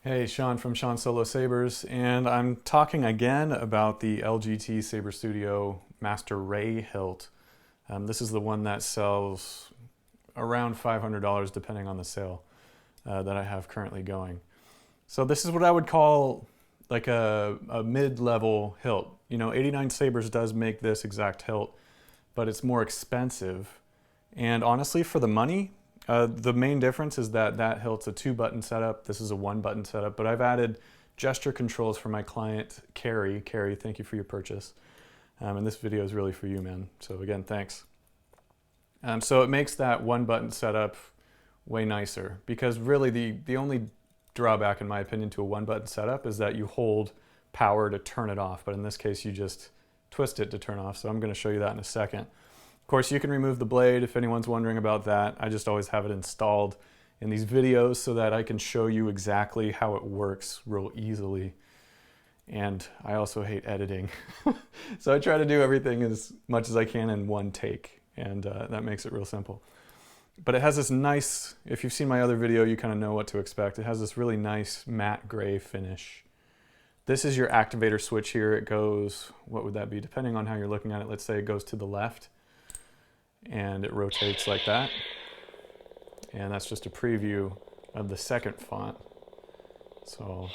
Hey, Sean from Sean Solo Sabers, and I'm talking again about the LGT Saber Studio Master Ray hilt. This is the one that sells around $500 depending on the sale that I have currently going. So this is what I would call like a mid-level hilt. You know, 89 Sabers does make this exact hilt, but it's more expensive. And honestly, for the money, the main difference is that that hilt's a 2-button setup. This is a 1-button setup, but I've added gesture controls for my client, Kerry. Kerry, thank you for your purchase. And this video is really for you, man. So again, thanks. So it makes that 1-button setup way nicer because really the only drawback, in my opinion, to a 1-button setup is that you hold power to turn it off. But in this case, you just twist it to turn off. So I'm going to show you that in a second. Of course, you can remove the blade if anyone's wondering about that. I just always have it installed in these videos so that I can show you exactly how it works real easily. And I also hate editing. So I try to do everything as much as I can in one take, and that makes it real simple. But it has this nice, if you've seen my other video, you kind of know what to expect. It has this really nice matte gray finish. This is your activator switch here. It goes, what would that be? Depending on how you're looking at it, let's say it goes to the left. And it rotates like that. And that's just a preview of the second font. So I'll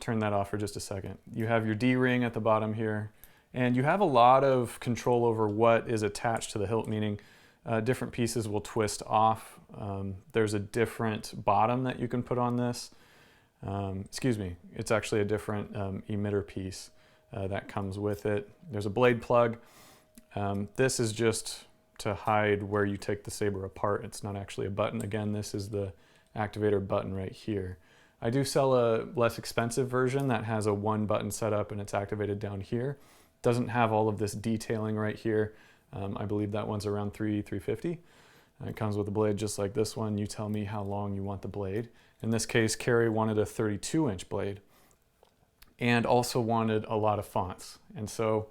turn that off for just a second. You have your D-ring at the bottom here. And you have a lot of control over what is attached to the hilt, meaning different pieces will twist off. There's a different bottom that you can put on this. Excuse me, it's actually a different emitter piece that comes with it. There's a blade plug. This is just to hide where you take the saber apart. It's not actually a button. Again, this is the activator button right here. I do sell a less expensive version that has a 1-button setup and it's activated down here. Doesn't have all of this detailing right here. I believe that one's around $350. It comes with a blade just like this one. You tell me how long you want the blade. In this case, Kerry wanted a 32-inch blade and also wanted a lot of fonts. And so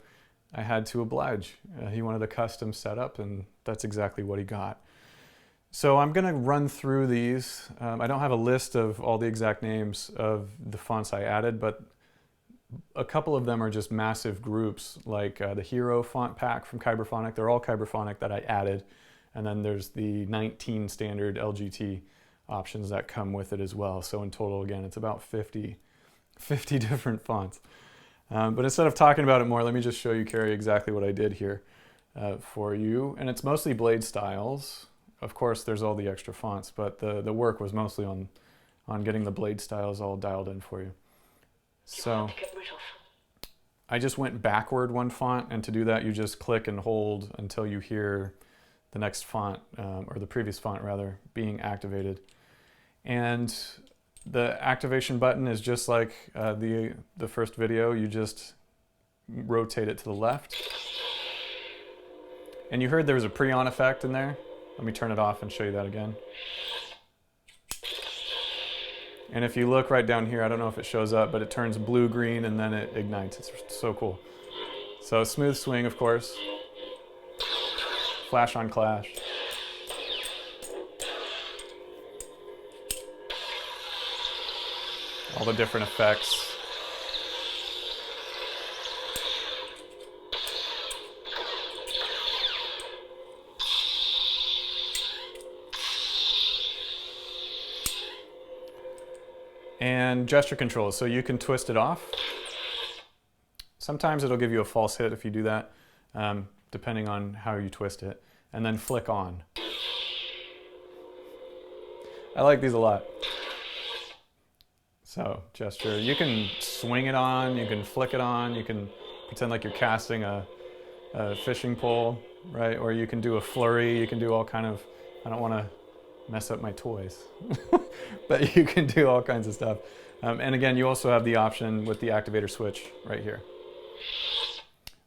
I had to oblige. He wanted a custom setup, and that's exactly what he got. So I'm going to run through these. I don't have a list of all the exact names of the fonts I added, but a couple of them are just massive groups, like the Hero font pack from Kyberphonic. They're all Kyberphonic that I added. And then there's the 19 standard LGT options that come with it as well. So in total, again, it's about 50 different fonts. But instead of talking about it more, let me just show you, Kerry, exactly what I did here for you. And it's mostly blade styles. Of course, there's all the extra fonts, but the work was mostly on getting the blade styles all dialed in for you. So I just went backward one font, and to do that, you just click and hold until you hear the next font, or the previous font rather, being activated. And the activation button is just like the first video. You just rotate it to the left. And you heard there was a pre-on effect in there. Let me turn it off and show you that again. And if you look right down here, I don't know if it shows up, but it turns blue-green and then it ignites. It's so cool. So smooth swing, of course. Flash on clash. All the different effects. And gesture controls, so you can twist it off. Sometimes it'll give you a false hit if you do that, depending on how you twist it. And then flick on. I like these a lot. So, gesture, you can swing it on, you can flick it on, you can pretend like you're casting a fishing pole, right? Or you can do a flurry, you can do all kind of, I don't want to mess up my toys, but you can do all kinds of stuff. And again, you also have the option with the activator switch right here.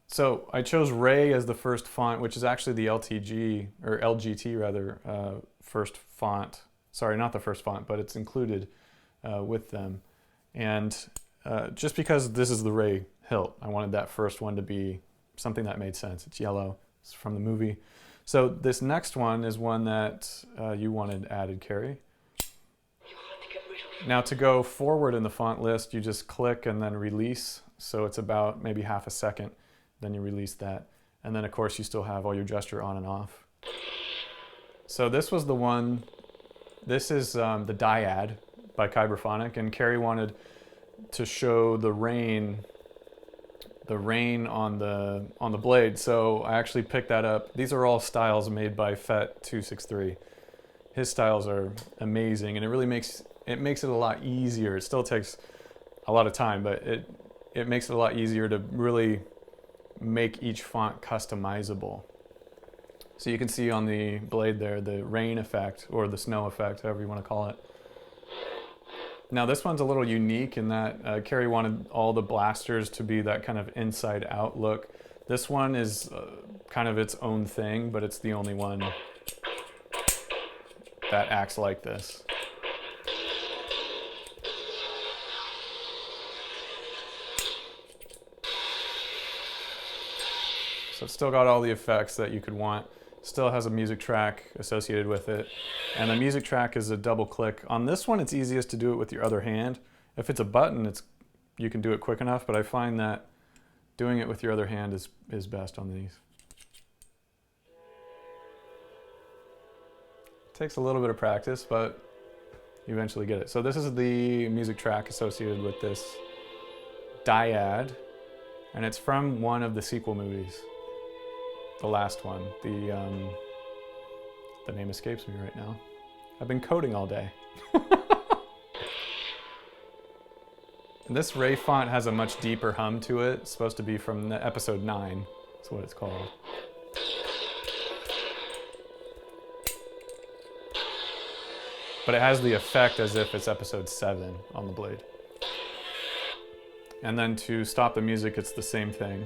So I chose Ray as the first font, which is actually the LTG, or LGT rather, first font. Sorry, not the first font, but it's included with them. And just because this is the Ray hilt, I wanted that first one to be something that made sense. It's yellow, it's from the movie. So this next one is one that you wanted added, Kerry. Now to go forward in the font list, you just click and then release. So it's about maybe half a second, then you release that. And then of course you still have all your gesture on and off. So this was the one, this is the Dyad by Kyberphonic, and Kerry wanted to show the rain on the blade. So I actually picked that up. These are all styles made by Fet263. His styles are amazing, and it really makes it a lot easier. It still takes a lot of time, but it makes it a lot easier to really make each font customizable. So you can see on the blade there the rain effect, or the snow effect, however you want to call it. Now this one's a little unique in that Kerry wanted all the blasters to be that kind of inside out look. This one is kind of its own thing, but it's the only one that acts like this. So it's still got all the effects that you could want. Still has a music track associated with it. And the music track is a double click. On this one, it's easiest to do it with your other hand. If it's a button, you can do it quick enough, but I find that doing it with your other hand is best on these. It takes a little bit of practice, but you eventually get it. So this is the music track associated with this Dyad, and it's from one of the sequel movies. The last one. The name escapes me right now. I've been coding all day. And this Ray font has a much deeper hum to it. It's supposed to be from the episode 9. That's what it's called. But it has the effect as if it's episode 7 on the blade. And then to stop the music, it's the same thing.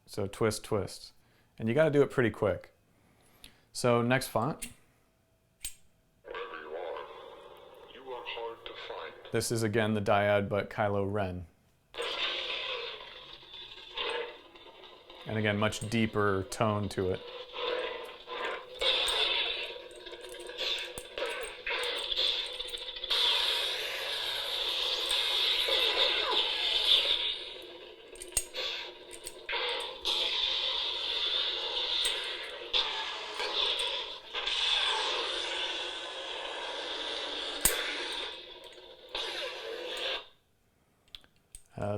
So twist, twist. And you got to do it pretty quick. So next font. Wherever you are hard to find. This is again the Dyad, but Kylo Ren. And again, much deeper tone to it.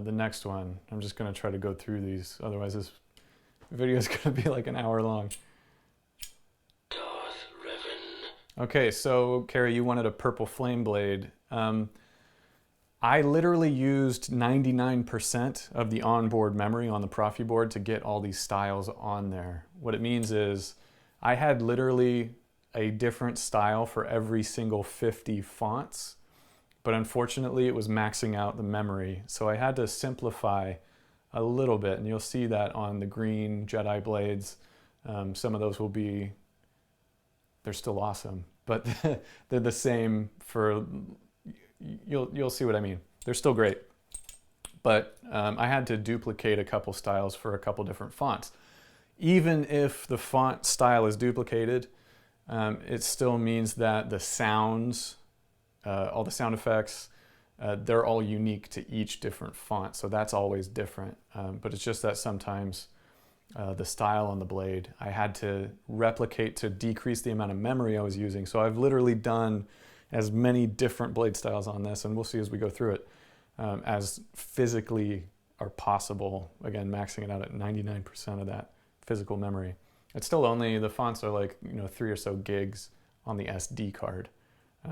The next one, I'm just going to try to go through these, otherwise this video is going to be like an hour long. Darth Revan. Okay, so Kerry, you wanted a purple flame blade. I literally used 99% of the onboard memory on the Profi board to get all these styles on there. What it means is I had literally a different style for every single 50 fonts. But unfortunately, it was maxing out the memory. So I had to simplify a little bit, and you'll see that on the green Jedi blades. Some of those will be, they're still awesome, but they're the same for, you'll see what I mean. They're still great. But I had to duplicate a couple styles for a couple different fonts. Even if the font style is duplicated, it still means that the sounds, all the sound effects, they're all unique to each different font, so that's always different. But it's just that sometimes the style on the blade, I had to replicate to decrease the amount of memory I was using. So I've literally done as many different blade styles on this, and we'll see as we go through it, as physically are possible. Again, maxing it out at 99% of that physical memory. It's still only, the fonts are like 3 or so gigs on the SD card.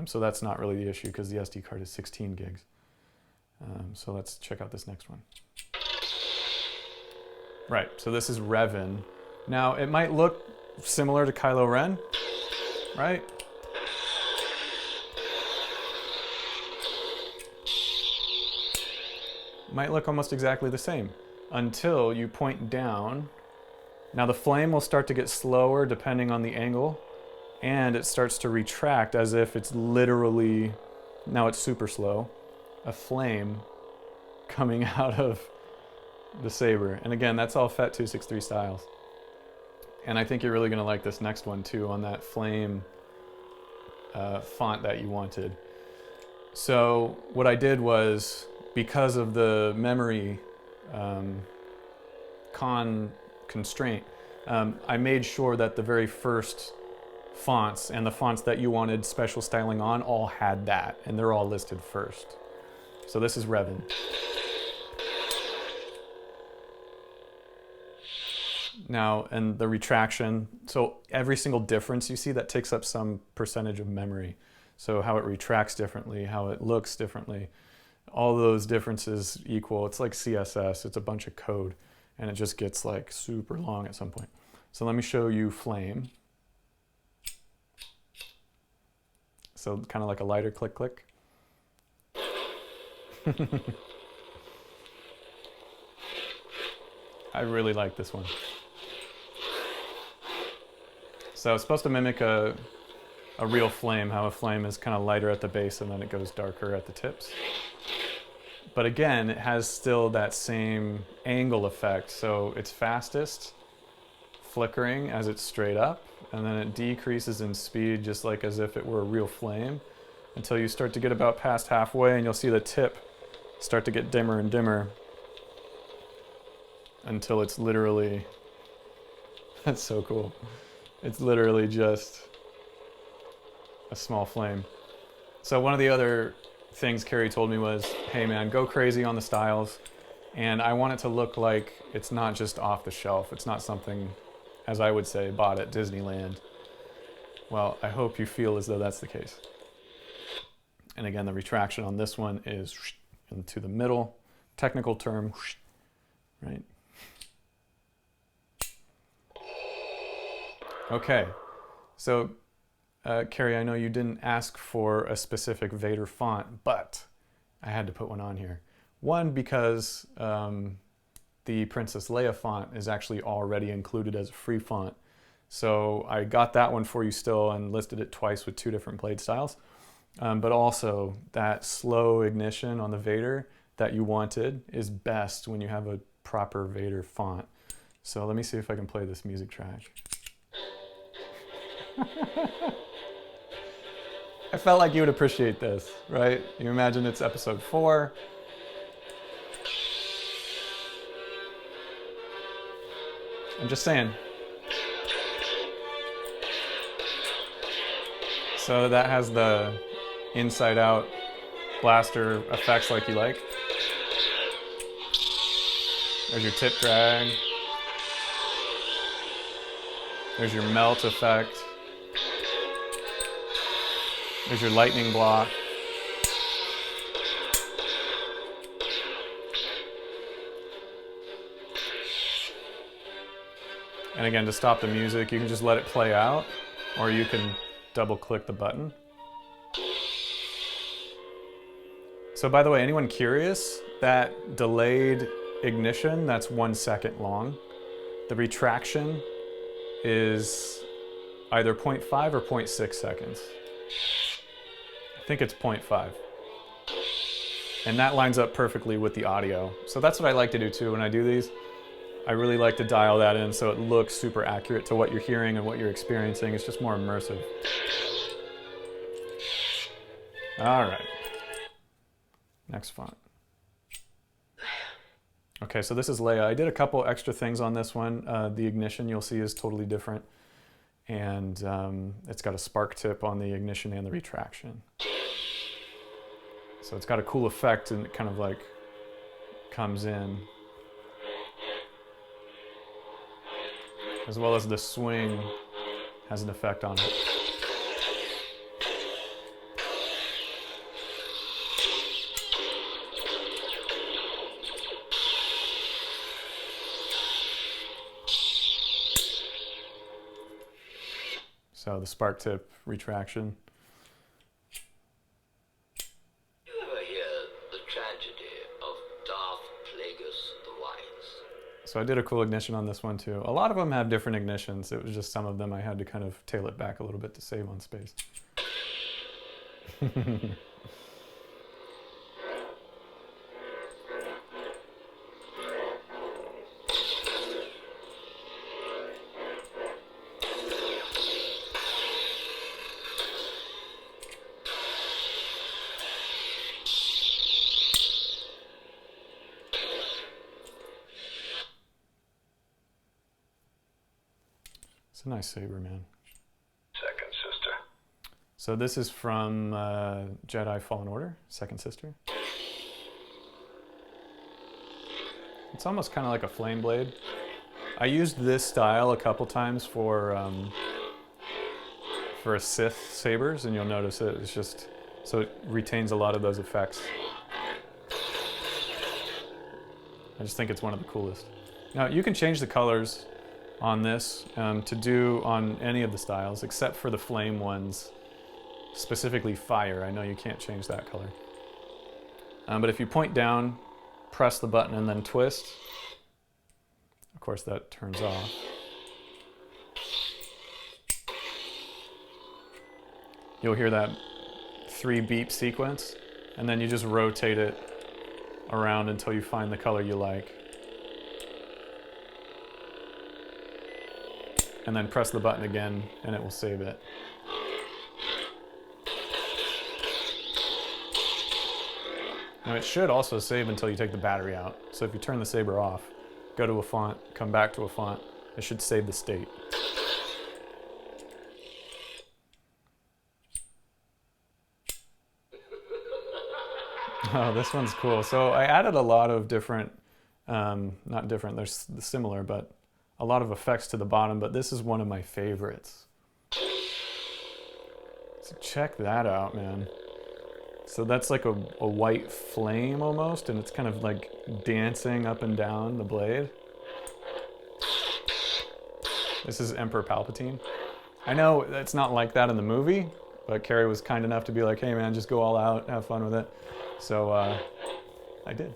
So that's not really the issue because the SD card is 16 gigs. So let's check out this next one. Right, so this is Revan. Now it might look similar to Kylo Ren, right? Might look almost exactly the same until you point down. Now the flame will start to get slower depending on the angle. And it starts to retract as if it's literally, now it's super slow, a flame coming out of the saber. And again, that's all Fet263 styles. And I think you're really going to like this next one too, on that flame font that you wanted. So what I did was, because of the memory constraint, I made sure that the very first fonts and the fonts that you wanted special styling on all had that, and they're all listed first. So this is Revan. Now, and the retraction, so every single difference you see, that takes up some percentage of memory. So how it retracts differently, how it looks differently, all those differences equal. It's like CSS, it's a bunch of code, and it just gets like super long at some point. So let me show you Flame. So kind of like a lighter click click. I really like this one. So it's supposed to mimic a real flame, how a flame is kind of lighter at the base and then it goes darker at the tips. But again, it has still that same angle effect. So it's fastest flickering as it's straight up, and then it decreases in speed just like as if it were a real flame, until you start to get about past halfway and you'll see the tip start to get dimmer and dimmer until it's literally, that's so cool. It's literally just a small flame. So one of the other things Kerry told me was, hey man, go crazy on the styles. And I want it to look like it's not just off the shelf. It's not something, as I would say, bought at Disneyland. Well, I hope you feel as though that's the case. And again, the retraction on this one is into the middle. Technical term, right? Okay, so Kerry, I know you didn't ask for a specific Vader font, but I had to put one on here. One, because the Princess Leia font is actually already included as a free font. So I got that one for you still and listed it twice with 2 different blade styles. But also that slow ignition on the Vader that you wanted is best when you have a proper Vader font. So let me see if I can play this music track. I felt like you would appreciate this, right? You imagine it's episode 4. I'm just saying. So that has the inside out blaster effects like you like. There's your tip drag. There's your melt effect. There's your lightning block. And again, to stop the music, you can just let it play out, or you can double click the button. So by the way, anyone curious, that delayed ignition, that's 1 second long. The retraction is either 0.5 or 0.6 seconds. I think it's 0.5. And that lines up perfectly with the audio. So that's what I like to do too when I do these. I really like to dial that in so it looks super accurate to what you're hearing and what you're experiencing. It's just more immersive. All right. Next font. Okay, so this is Leia. I did a couple extra things on this one. The ignition you'll see is totally different. And it's got a spark tip on the ignition and the retraction. So it's got a cool effect and it kind of like comes in. As well as the swing has an effect on it. So the spark tip retraction. You ever hear the tragedy of Darth Plagueis the Wise? So I did a cool ignition on this one too. A lot of them have different ignitions. It was just some of them I had to kind of tail it back a little bit to save on space. It's a nice saber, man. Second sister. So this is from Jedi Fallen Order, Second Sister. It's almost kind of like a flame blade. I used this style a couple times for Sith sabers, and you'll notice it's just, so it retains a lot of those effects. I just think it's one of the coolest. Now you can change the colors on this to do on any of the styles, except for the flame ones, specifically fire. I know you can't change that color. But if you point down, press the button, and then twist, of course that turns off. You'll hear that 3 beep sequence, and then you just rotate it around until you find the color you like. And then press the button again, and it will save it. Now it should also save until you take the battery out. So if you turn the saber off, go to a font, come back to a font, it should save the state. Oh, this one's cool. So I added a lot of different, not different, they're similar, but a lot of effects to the bottom, but this is one of my favorites. So check that out, man. So that's like a white flame almost, and it's kind of like dancing up and down the blade. This is Emperor Palpatine. I know it's not like that in the movie, but Kerry was kind enough to be like, hey man, just go all out, have fun with it. So I did.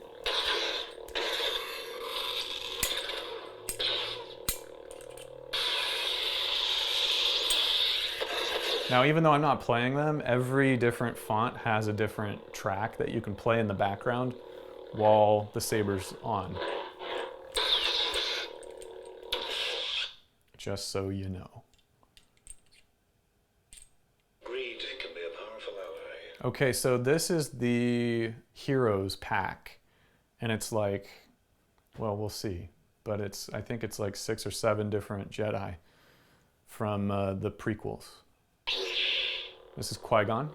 Now, even though I'm not playing them, every different font has a different track that you can play in the background while the saber's on. Just so you know. Greed can be a powerful ally. Okay, so this is the Heroes pack, and it's like, well, we'll see, but I think it's like 6 or 7 different Jedi from the prequels. This is Qui-Gon.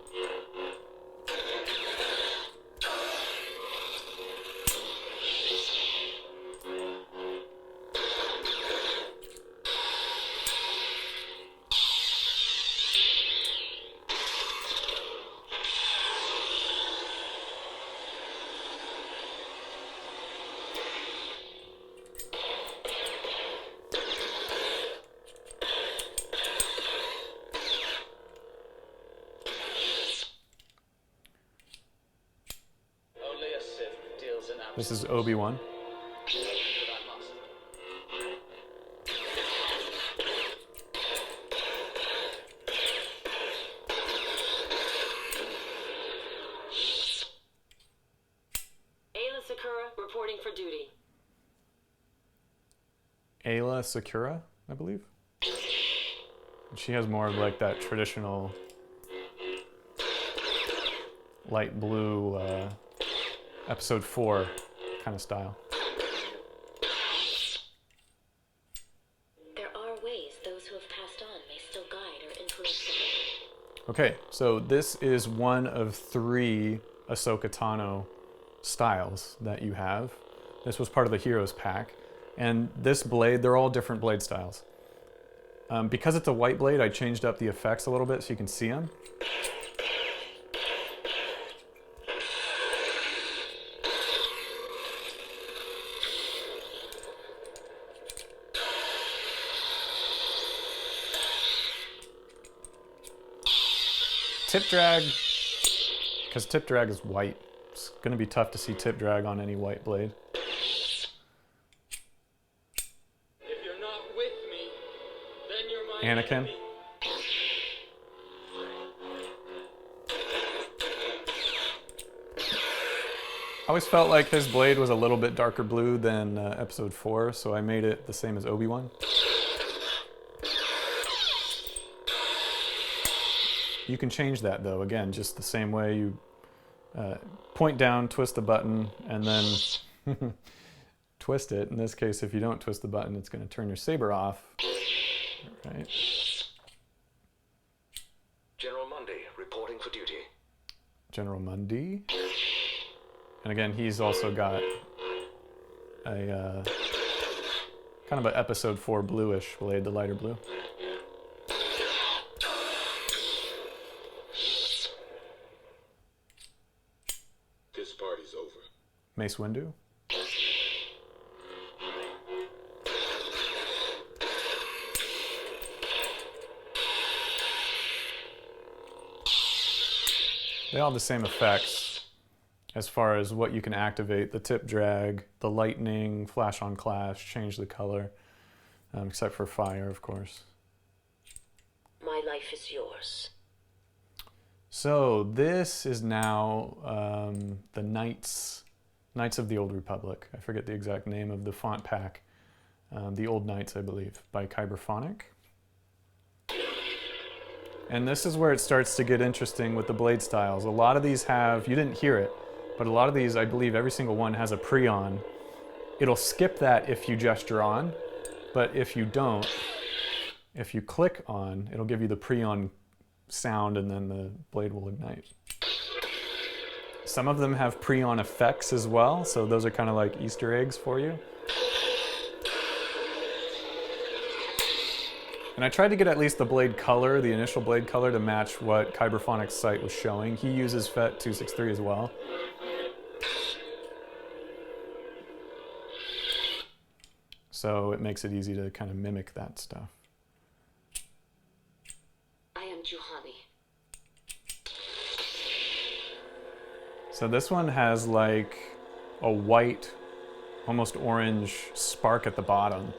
This is Obi-Wan. Ayla Sakura reporting for duty. Ayla Sakura, I believe. She has more of like that traditional light blue episode 4 kind of style. There are ways those who have passed on may still guide or influence the Okay, so this is one of 3 Ahsoka Tano styles that you have. This was part of the Heroes pack. And this blade, they're all different blade styles. Because it's a white blade, I changed up the effects a little bit so you can see them. Tip drag, because tip drag is white. It's going to be tough to see tip drag on any white blade. If you're not with me, then you're my Anakin. enemy. I always felt like his blade was a little bit darker blue than episode 4, so I made it the same as Obi-Wan. You can change that though, again, just the same way you point down, twist the button, and then twist it. In this case, if you don't twist the button, it's going to turn your saber off. Right. General Mundy, reporting for duty. General Mundy. And again, he's also got a kind of an episode 4 bluish blade, the lighter blue. This party's over. Mace Windu. They all have the same effects as far as what you can activate. The tip drag, the lightning, flash on clash, change the color, except for fire, of course. My life is yours. So this is now the Knights of the Old Republic. I forget the exact name of the font pack. The Old Knights, I believe, by Kyberphonic. And this is where it starts to get interesting with the blade styles. A lot of these have, you didn't hear it, but a lot of these, I believe every single one has a pre-on. It'll skip that if you gesture on, but if you don't, if you click on, it'll give you the pre-on sound and then the blade will ignite. Some of them have pre-on effects as well, so those are kind of like Easter eggs for you. And I tried to get at least the blade color, the initial blade color, to match what Kyberphonic's site was showing. He uses FET263 as well. So it makes it easy to kind of mimic that stuff. I am Juhani. So this one has like a white, almost orange spark at the bottom.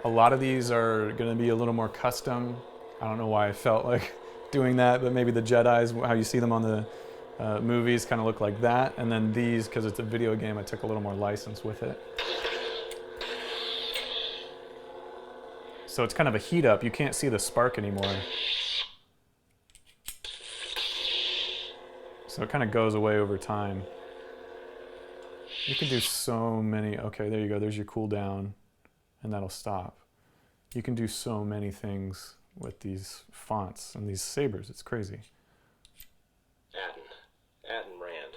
A lot of these are going to be a little more custom. I don't know why I felt like doing that, but maybe the Jedis, how you see them on the movies, kind of look like that. And then these, because it's a video game, I took a little more license with it. So it's kind of a heat up. You can't see the spark anymore. So it kind of goes away over time. You can do so many. Okay, there you go. There's your cooldown. And that'll stop. You can do so many things with these fonts and these sabers. It's crazy. Aden Rand.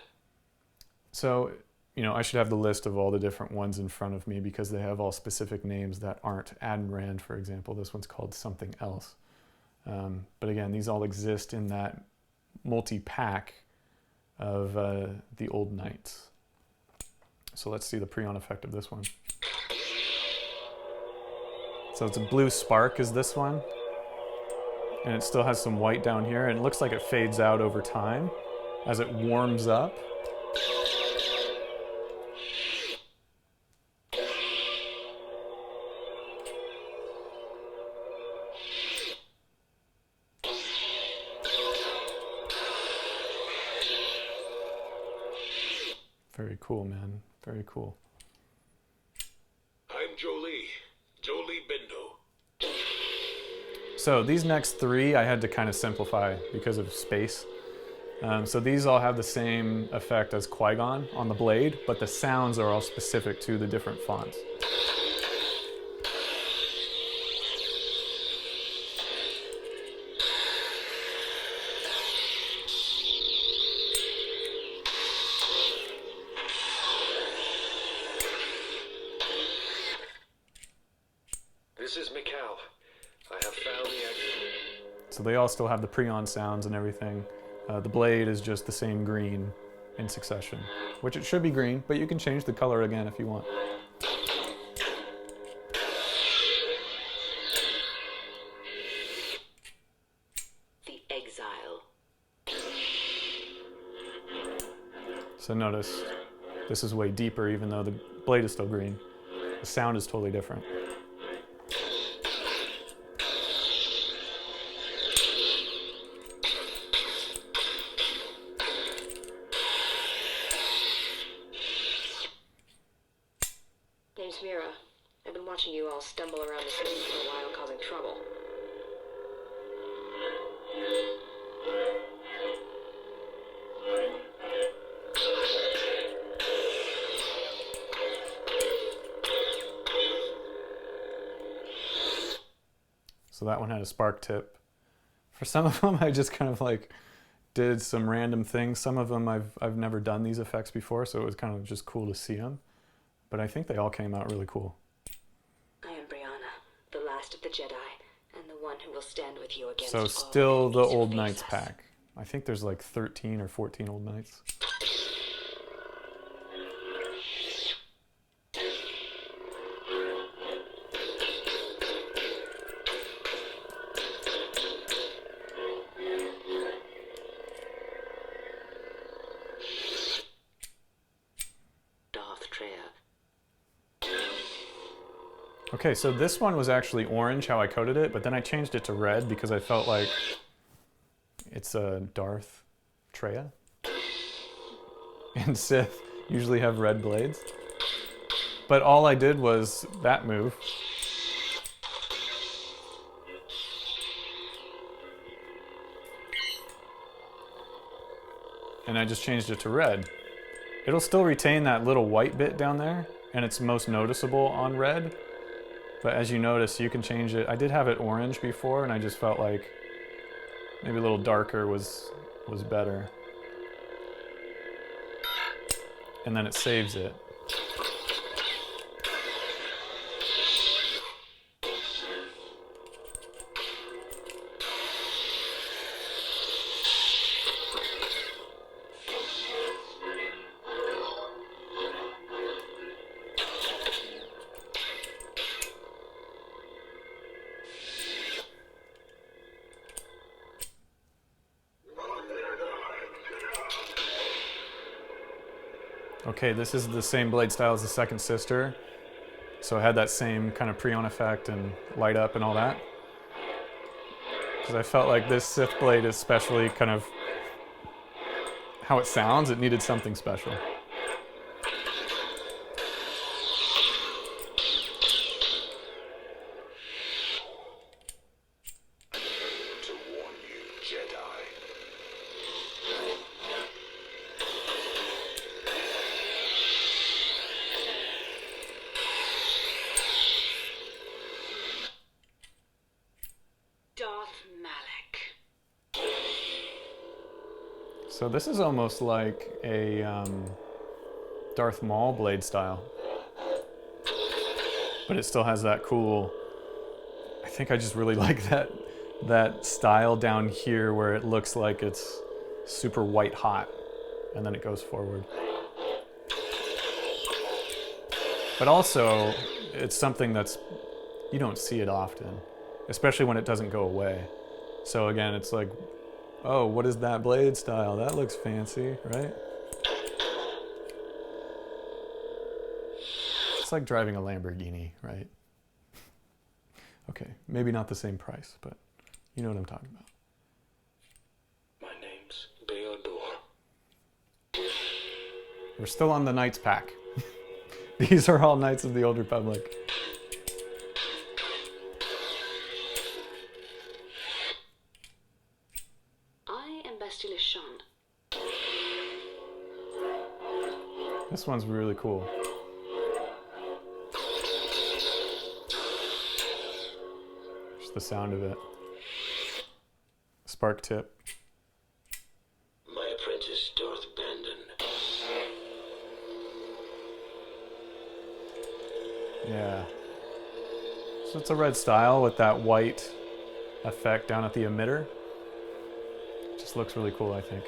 So, you know, I should have the list of all the different ones in front of me because they have all specific names that aren't Aden Rand, for example. This one's called something else. But again, these all exist in that multi-pack of the Old Knights. So let's see the pre-on effect of this one. So it's a blue spark is this one. And it still has some white down here. And it looks like it fades out over time as it warms up. Very cool, man. Very cool. I'm Jolie Bindo. So these next three I had to kind of simplify because of space. So these all have the same effect as Qui-Gon on the blade, but the sounds are all specific to the different fonts. This is Mikal. I have found the exit. So they all still have the pre-on sounds and everything. The blade is just the same green in succession, which it should be green, but you can change the color again if you want. The exile. So notice this is way deeper even though the blade is still green. The sound is totally different. Name's Mira. I've been watching you all stumble around the city for a while, causing trouble. So that one had a spark tip. For some of them, I just kind of like did some random things. Some of them I've never done these effects before, so it was kind of just cool to see them. But I think they all came out really cool. I am Brianna, the last of the Jedi, and the one who will stand with you against So all still the enemies who Old face Knights us. pack. I think there's like 13 or 14 Old Knights. Okay, so this one was actually orange, how I coded it, but then I changed it to red because I felt like it's a Darth Treya. And Sith usually have red blades. But all I did was that move. And I just changed it to red. It'll still retain that little white bit down there, and it's most noticeable on red. But as you notice, you can change it. I did have it orange before, and I just felt like maybe a little darker was better. And then it saves it. Okay, this is the same blade style as the second sister. So it had that same kind of pre-on effect and light up and all that. Because I felt like this Sith blade, especially kind of how it sounds, it needed something special. To warn you, Jedi. So this is almost like a Darth Maul blade style. But it still has that cool, I think I just really like that style down here where it looks like it's super white hot and then it goes forward. But also, it's something that's, you don't see it often, especially when it doesn't go away. So again, it's like, oh, what is that blade style? That looks fancy, right? It's like driving a Lamborghini, right? Okay, maybe not the same price, but you know what I'm talking about. My name's Beodor. We're still on the Knights pack. These are all Knights of the Old Republic. This one's really cool. Just the sound of it. Spark tip. My apprentice, Darth Bandon. Yeah. So it's a red style with that white effect down at the emitter. Just looks really cool, I think.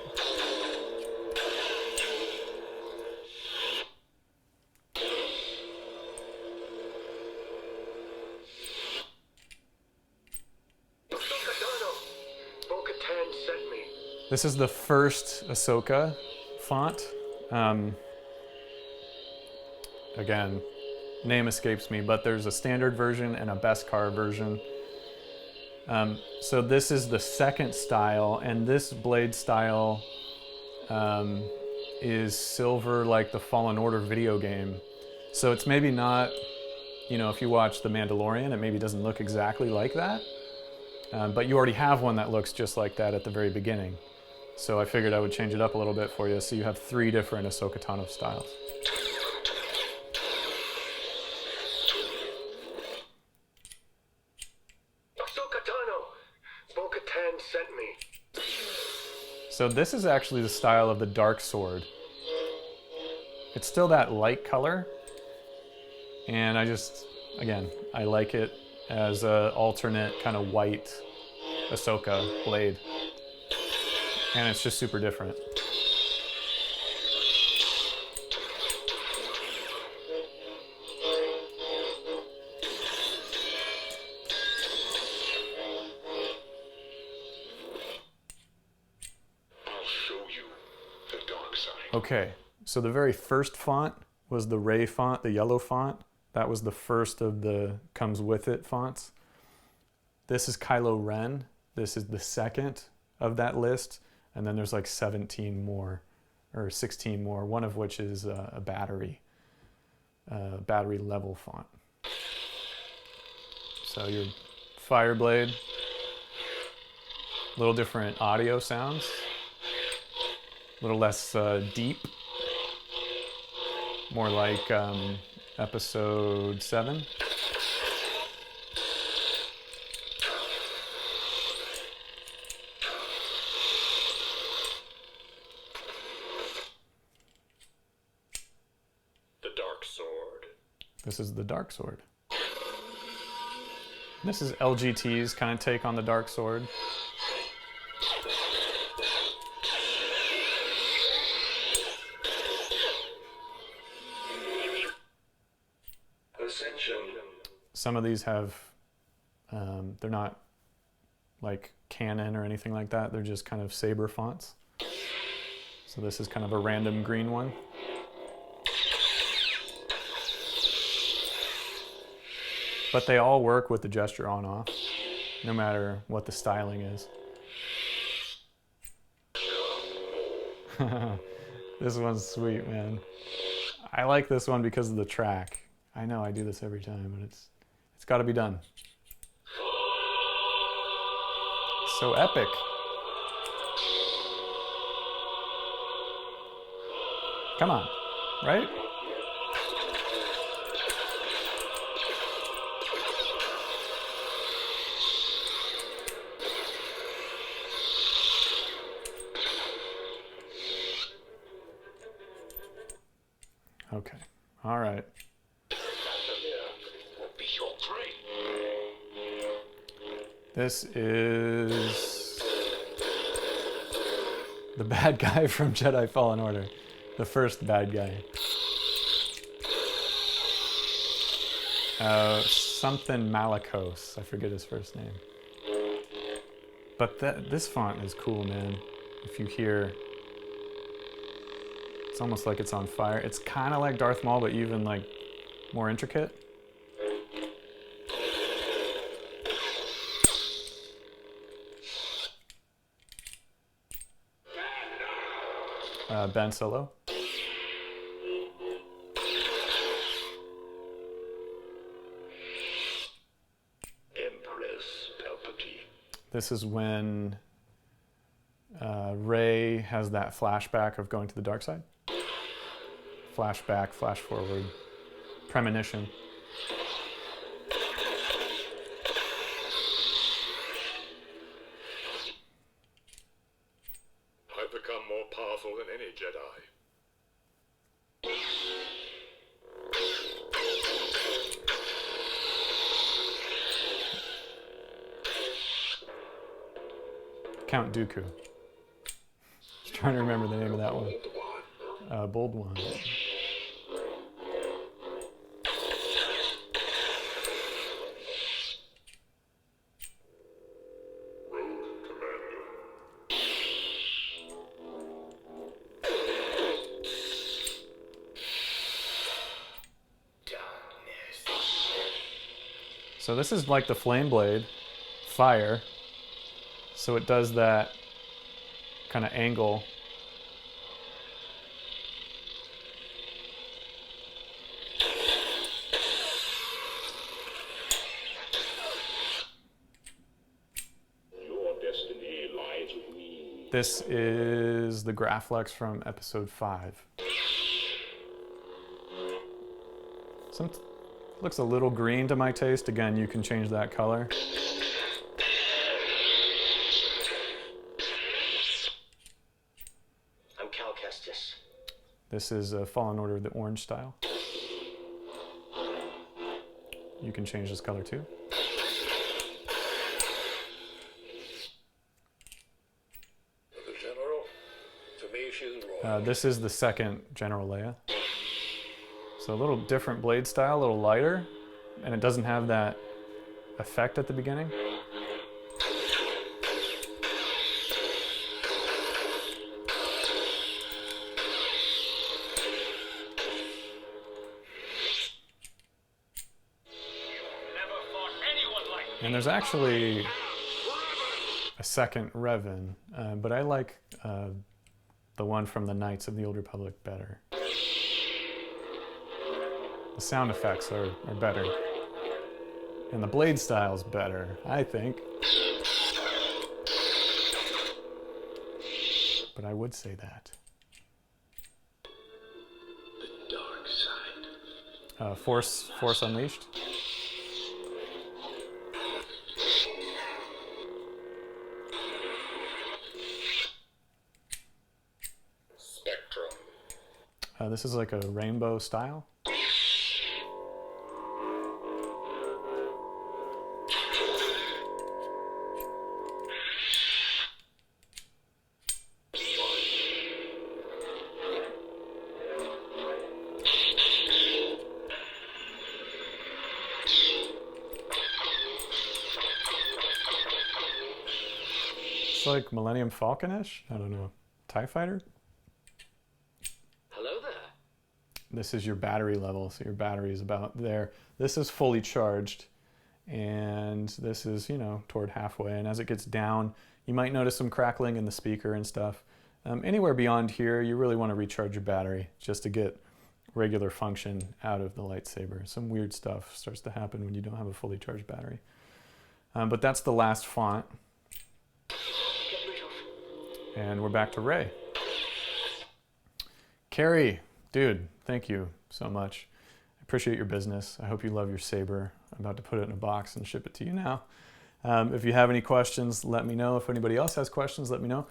This is the first Ahsoka font. Again, name escapes me, but there's a standard version and a Beskar version. So this is the second style, and this blade style is silver like the Fallen Order video game. So it's maybe not, you know, if you watch The Mandalorian, it maybe doesn't look exactly like that. But you already have one that looks just like that at the very beginning. So I figured I would change it up a little bit for you, so you have 3 different Ahsoka Tano styles. Ahsoka So this is actually the style of the dark sword. It's still that light color, and again, I like it as an alternate kind of white Ahsoka blade. And it's just super different. I'll show you the dark side. Okay, so the very first font was the Rey font, the yellow font. That was the first of the comes with it fonts. This is Kylo Ren. This is the second of that list. And then there's like 17 more, or 16 more, one of which is a battery level font. So your Fireblade, a little different audio sounds, a little less deep, more like episode 7. This is the dark sword. This is LGT's kind of take on the dark sword. Ascension. Some of these have, they're not like canon or anything like that. They're just kind of saber fonts. So this is kind of a random green one. But they all work with the gesture on-off, no matter what the styling is. This one's sweet, man. I like this one because of the track. I know I do this every time, but it's got to be done. So epic. Come on, right? Okay, all right. This is the bad guy from Jedi Fallen Order. The first bad guy. Something Malicos. I forget his first name. But this font is cool, man. If you hear... It's almost like it's on fire. It's kind of like Darth Maul, but even like more intricate. Ben Solo. Empress Palpatine. This is when Rey has that flashback of going to the dark side. Flashback, flash forward, premonition. I've become more powerful than any Jedi. Count Dooku. Just trying to remember the name of that one. Bold One. So this is like the flame blade, fire. So it does that kind of angle. Your destiny lies with me. This is the Graflex from episode 5. Looks a little green to my taste. Again, you can change that Cal Kestis. This is a Fallen Order, the orange style. You can change this color too. The General, to me she's wrong. This is the second General Leia. So a little different blade style, a little lighter, and it doesn't have that effect at the beginning. And there's actually a second Revan, but I like the one from the Knights of the Old Republic better. The sound effects are better. And the blade style's better, I think. But I would say that. The dark side. Force Unleashed. Spectrum. This is like a rainbow style. It's like Millennium Falcon-ish. I don't know. TIE Fighter? Hello there. This is your battery level. So your battery is about there. This is fully charged. And this is, you know, toward halfway. And as it gets down, you might notice some crackling in the speaker and stuff. Anywhere beyond here, you really want to recharge your battery just to get regular function out of the lightsaber. Some weird stuff starts to happen when you don't have a fully charged battery. But that's the last font. And we're back to Rey. Kerry, dude, thank you so much. I appreciate your business. I hope you love your saber. I'm about to put it in a box and ship it to you now. If you have any questions, let me know. If anybody else has questions, let me know.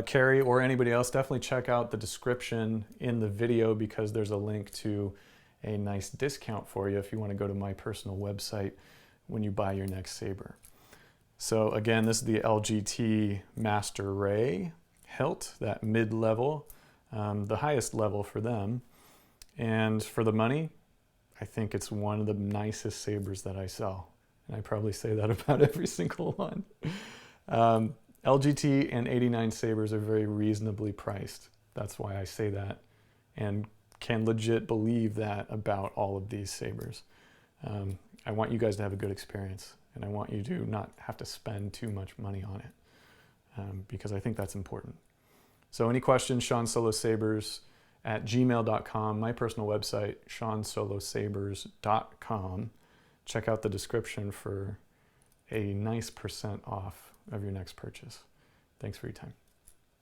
Kerry or anybody else, definitely check out the description in the video because there's a link to a nice discount for you if you want to go to my personal website when you buy your next saber. So again, this is the LGT Master Rey hilt, that mid-level, the highest level for them. And for the money, I think it's one of the nicest sabers that I sell. And I probably say that about every single one. LGT and 89 sabers are very reasonably priced. That's why I say that and can legit believe that about all of these sabers. I want you guys to have a good experience and I want you to not have to spend too much money on it because I think that's important. So any questions, SeanSoloSabers@gmail.com, my personal website, SeanSoloSabers.com. Check out the description for a nice % off of your next purchase. Thanks for your time.